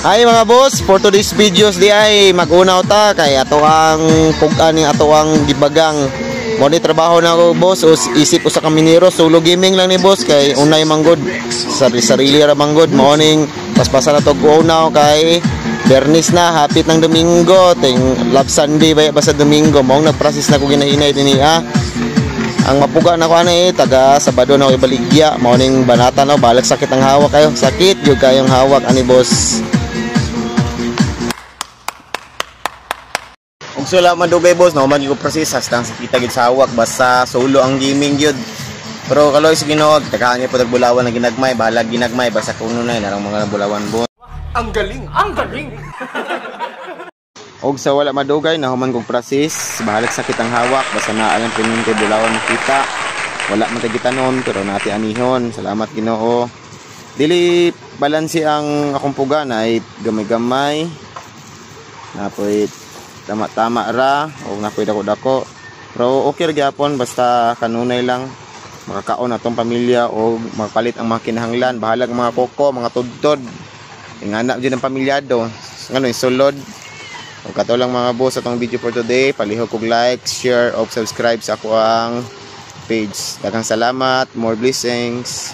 Ay mga boss, for today's videos di ay mag-unaw ta kay ato ang pugan ni ato ang gibagang. Mo ni trabaho na ako boss o isip usa ka minero solo gaming lang ni boss kay unay manggod. Sarili ra manggod morning paspasa na to unaw kay Bernis na hapit ng Domingo, ting Love Sunday ba sa Domingo. Mo nagprocess na ko ginahinay dinhi Ang mapuga na ko taga Sabado na ko ibaligya, morning banata no, balik sakit ang hawak kayo. Sakit yung kayong hawak ani boss. Ug sula man dugay boss, no man gyud process hastang sakita gid sa hawak basta solo ang gaming gyud. Pero kaloy sa Ginoo, takahan ni pud bulawan na ginagmay, balag ginagmay basta kuno na narang mga bulawan boss. Ang galing, ang galing. Og sa wala madugay na human kog process, bahalag sakit ang hawak basta naa lang pining kay bulawan makita. Wala man tagitanon pero nati anihon. Salamat Ginoo. Dili balansi ang akong puga na ay gamay-gamay. Napoy tama-tama ra o napoy dako-dako. Pero okay ra gyapon basta kanunay lang makakaon atong pamilya o magpalit ang mga kinahanglan. Bahalag mga koko, mga tudtod. Ingana jud ang pamilyado. Ngano sulod. O kato lang mga boss atong video for today. Palihog kog like, share, o subscribe sa ako ang page. Daghang salamat, more blessings.